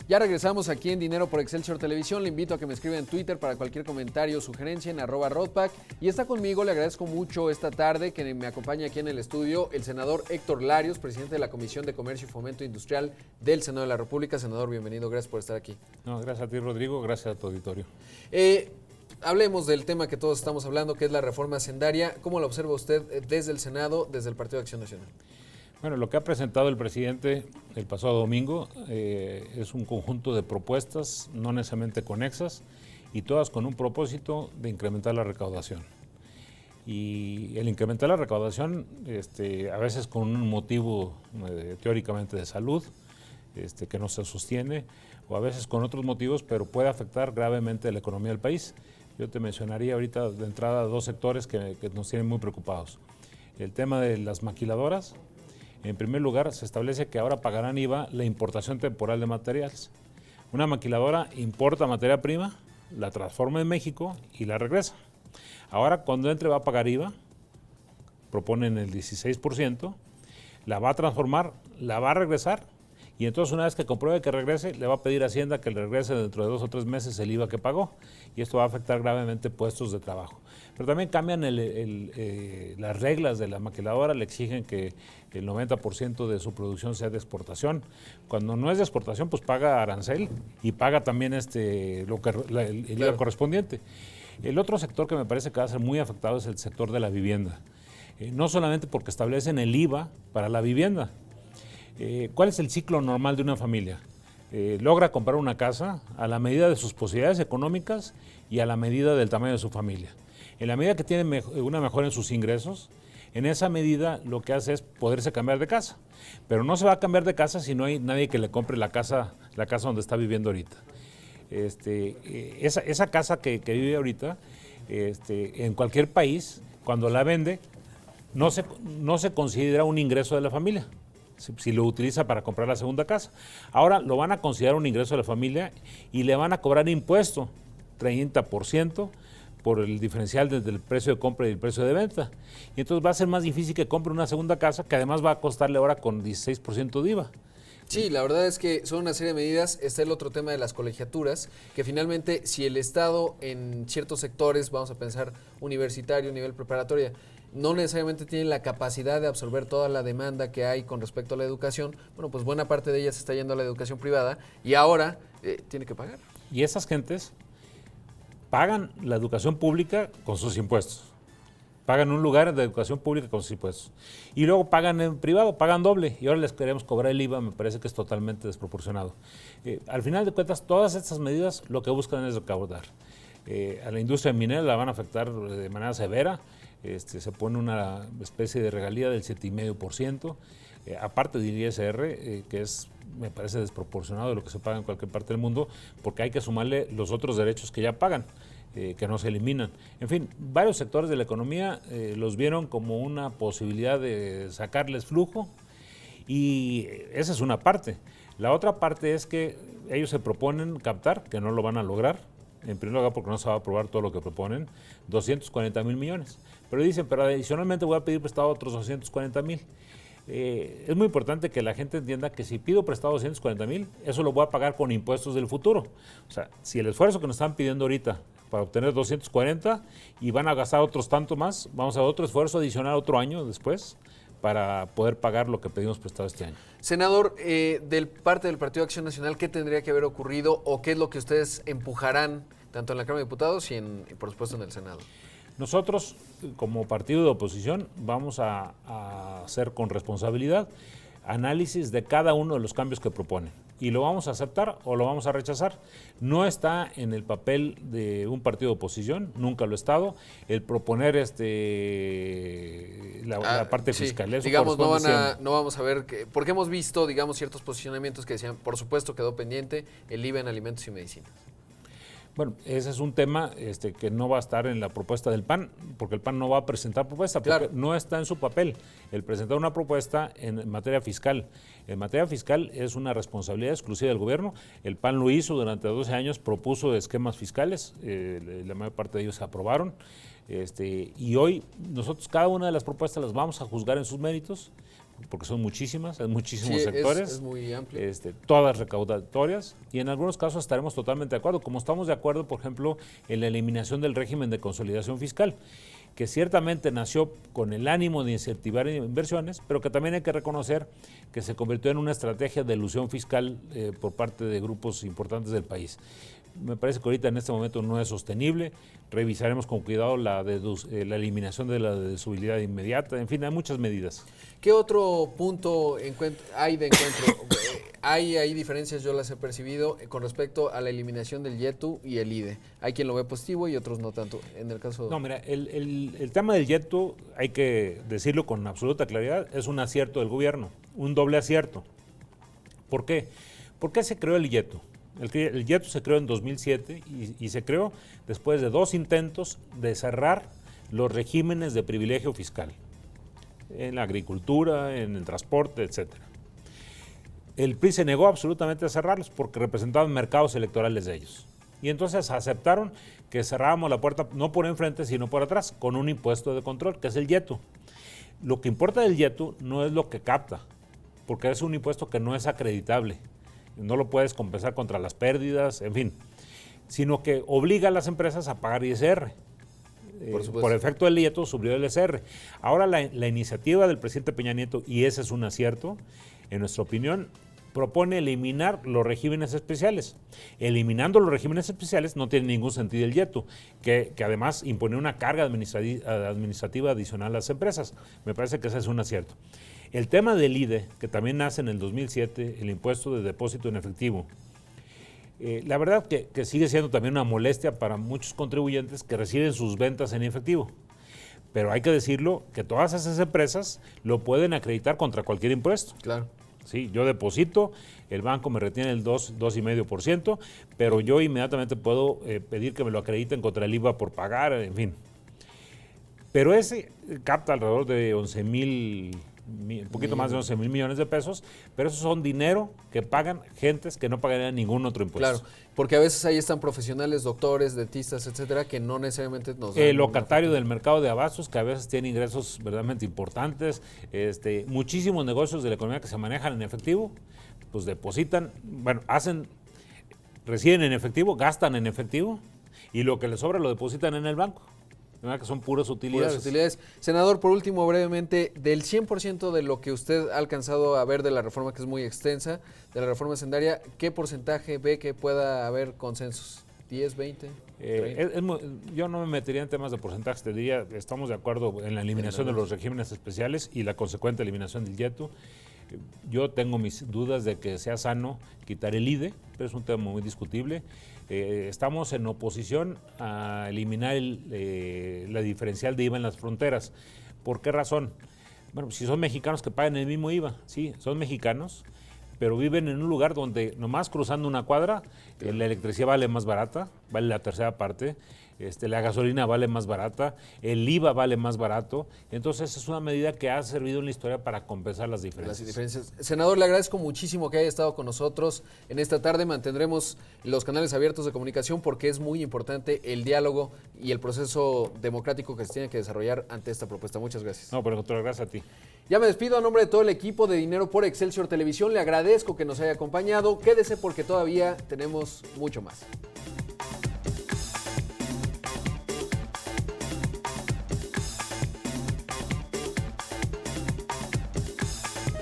Ya regresamos aquí en Dinero por Excelsior Televisión. Le invito a que me escriba en Twitter para cualquier comentario o sugerencia en @Rodpack. Y está conmigo, le agradezco mucho esta tarde que me acompaña aquí en el estudio el senador Héctor Larios, presidente de la Comisión de Comercio y Fomento Industrial del Senado de la República. Senador, bienvenido, gracias por estar aquí. No, gracias a ti, Rodrigo, gracias a tu auditorio. Hablemos del tema que todos estamos hablando, que es la reforma hacendaria. ¿Cómo lo observa usted desde el Senado, desde el Partido de Acción Nacional? Bueno, lo que ha presentado el presidente el pasado domingo es un conjunto de propuestas no necesariamente conexas y todas con un propósito de incrementar la recaudación. Y el incrementar la recaudación a veces con un motivo teóricamente de salud que no se sostiene, o a veces con otros motivos, pero puede afectar gravemente la economía del país. Yo te mencionaría ahorita de entrada dos sectores que nos tienen muy preocupados. El tema de las maquiladoras. En primer lugar, se establece que ahora pagarán IVA la importación temporal de materiales. Una maquiladora importa materia prima, la transforma en México y la regresa. Ahora, cuando entre va a pagar IVA, proponen el 16%, la va a transformar, la va a regresar, y entonces una vez que compruebe que regrese, le va a pedir a Hacienda que le regrese dentro de 2 o 3 meses el IVA que pagó, y esto va a afectar gravemente puestos de trabajo. Pero también cambian las reglas de la maquiladora, le exigen que el 90% de su producción sea de exportación. Cuando no es de exportación, pues paga arancel y paga también el IVA correspondiente. El otro sector que me parece que va a ser muy afectado es el sector de la vivienda. No solamente porque establecen el IVA para la vivienda. ¿Cuál es el ciclo normal de una familia? Logra comprar una casa a la medida de sus posibilidades económicas y a la medida del tamaño de su familia. En la medida que tiene una mejora en sus ingresos, en esa medida lo que hace es poderse cambiar de casa. Pero no se va a cambiar de casa si no hay nadie que le compre la casa donde está viviendo ahorita. Esa casa que vive ahorita, en cualquier país, cuando la vende, no se considera un ingreso de la familia, si lo utiliza para comprar la segunda casa. Ahora lo van a considerar un ingreso de la familia y le van a cobrar impuesto, 30%, por el diferencial desde el precio de compra y el precio de venta. Y entonces va a ser más difícil que compre una segunda casa, que además va a costarle ahora con 16% de IVA. Sí, la verdad es que son una serie de medidas. Está el otro tema de las colegiaturas, que finalmente si el Estado en ciertos sectores, vamos a pensar universitario, nivel preparatoria, no necesariamente tiene la capacidad de absorber toda la demanda que hay con respecto a la educación, bueno, pues buena parte de ella se está yendo a la educación privada y ahora tiene que pagar. Y esas gentes pagan la educación pública con sus impuestos. Pagan un lugar de educación pública con sus impuestos. Y luego pagan en privado, pagan doble. Y ahora les queremos cobrar el IVA, me parece que es totalmente desproporcionado. Al final de cuentas, todas estas medidas lo que buscan es recaudar. A la industria minera la van a afectar de manera severa. Se pone una especie de regalía del 7,5%. Aparte del ISR, que me parece desproporcionado de lo que se paga en cualquier parte del mundo, porque hay que sumarle los otros derechos que ya pagan, que no se eliminan. En fin, varios sectores de la economía los vieron como una posibilidad de sacarles flujo, y esa es una parte. La otra parte es que ellos se proponen captar, que no lo van a lograr, en primer lugar porque no se va a aprobar todo lo que proponen, 240,000 millones. Pero dicen, pero adicionalmente voy a pedir prestado otros 240,000. Es muy importante que la gente entienda que si pido prestado 240,000, eso lo voy a pagar con impuestos del futuro. O sea, si el esfuerzo que nos están pidiendo ahorita para obtener 240 y van a gastar otros tanto más, vamos a otro esfuerzo adicional otro año después para poder pagar lo que pedimos prestado este año. Senador, del parte del Partido de Acción Nacional, ¿qué tendría que haber ocurrido o qué es lo que ustedes empujarán tanto en la Cámara de Diputados y por supuesto en el Senado? Nosotros, como partido de oposición, vamos a hacer con responsabilidad análisis de cada uno de los cambios que proponen. Y lo vamos a aceptar o lo vamos a rechazar. No está en el papel de un partido de oposición, nunca lo ha estado, el proponer la parte fiscal. Eso digamos, no vamos a ver, porque hemos visto, digamos, ciertos posicionamientos que decían, por supuesto quedó pendiente el IVA en alimentos y medicinas. Bueno, ese es un tema que no va a estar en la propuesta del PAN, porque el PAN no va a presentar propuesta, porque no está en su papel el presentar una propuesta en materia fiscal. En materia fiscal es una responsabilidad exclusiva del gobierno. El PAN lo hizo durante 12 años, propuso esquemas fiscales, la mayor parte de ellos se aprobaron. Y hoy nosotros cada una de las propuestas las vamos a juzgar en sus méritos, porque son muchísimas, en muchísimos Sí, sectores. es muy amplio. Todas recaudatorias, y en algunos casos estaremos totalmente de acuerdo, como estamos de acuerdo, por ejemplo, en la eliminación del régimen de consolidación fiscal, que ciertamente nació con el ánimo de incentivar inversiones, pero que también hay que reconocer que se convirtió en una estrategia de elusión fiscal por parte de grupos importantes del país. Me parece que ahorita en este momento no es sostenible. Revisaremos con cuidado la eliminación de la deducibilidad inmediata. En fin, hay muchas medidas. ¿Qué otro punto hay de encuentro? Hay diferencias, yo las he percibido, con respecto a la eliminación del YETU y el IDE. Hay quien lo ve positivo y otros no tanto. En el caso... No, mira, el tema del YETU, hay que decirlo con absoluta claridad, es un acierto del gobierno, un doble acierto. ¿Por qué? ¿Por qué se creó el YETU? El YETU se creó en 2007 y se creó después de 2 intentos de cerrar los regímenes de privilegio fiscal en la agricultura, en el transporte, etcétera. El PRI se negó absolutamente a cerrarlos porque representaban mercados electorales de ellos. Y entonces aceptaron que cerrábamos la puerta no por enfrente, sino por atrás, con un impuesto de control, que es el YETU. Lo que importa del YETU no es lo que capta, porque es un impuesto que no es acreditable. No lo puedes compensar contra las pérdidas, en fin, sino que obliga a las empresas a pagar ISR. Por efecto del YETU subió el ISR. Ahora la iniciativa del presidente Peña Nieto, y ese es un acierto, en nuestra opinión, propone eliminar los regímenes especiales. Eliminando los regímenes especiales no tiene ningún sentido el YETU, que además impone una carga administrativa adicional a las empresas. Me parece que ese es un acierto. El tema del IDE, que también nace en el 2007, el impuesto de depósito en efectivo, la verdad que sigue siendo también una molestia para muchos contribuyentes que reciben sus ventas en efectivo. Pero hay que decirlo que todas esas empresas lo pueden acreditar contra cualquier impuesto. Claro. Sí, yo deposito, el banco me retiene el 2,5%, pero yo inmediatamente puedo pedir que me lo acrediten contra el IVA por pagar, en fin. Pero ese capta alrededor de un poquito más de 11,000 millones de pesos, pero esos son dinero que pagan gentes que no pagarían ningún otro impuesto. Claro, porque a veces ahí están profesionales, doctores, dentistas, etcétera, que no necesariamente nos dan... El locatario del mercado de abastos, que a veces tiene ingresos verdaderamente importantes, muchísimos negocios de la economía que se manejan en efectivo, pues depositan, bueno, reciben en efectivo, gastan en efectivo, y lo que les sobra lo depositan en el banco. Que son puras utilidades. Senador, por último, brevemente, del 100% de lo que usted ha alcanzado a ver de la reforma, que es muy extensa, de la reforma hacendaria, ¿qué porcentaje ve que pueda haber consensos? ¿10, 20? Yo no me metería en temas de porcentajes, te diría, estamos de acuerdo en la eliminación de los regímenes especiales y la consecuente eliminación del YETU. Yo tengo mis dudas de que sea sano quitar el IDE, pero es un tema muy discutible. Estamos en oposición a eliminar la diferencial de IVA en las fronteras. ¿Por qué razón? Bueno, si son mexicanos que pagan el mismo IVA, sí, son mexicanos, pero viven en un lugar donde nomás cruzando una cuadra, la electricidad vale más barata, vale la tercera parte, la gasolina vale más barata, el IVA vale más barato. Entonces es una medida que ha servido en la historia para compensar las diferencias. Senador, le agradezco muchísimo que haya estado con nosotros en esta tarde. Mantendremos los canales abiertos de comunicación porque es muy importante el diálogo y el proceso democrático que se tiene que desarrollar ante esta propuesta. Muchas gracias. No, pero doctora, gracias a ti. Ya me despido a nombre de todo el equipo de Dinero por Excelsior Televisión. Le agradezco que nos haya acompañado. Quédese porque todavía tenemos mucho más.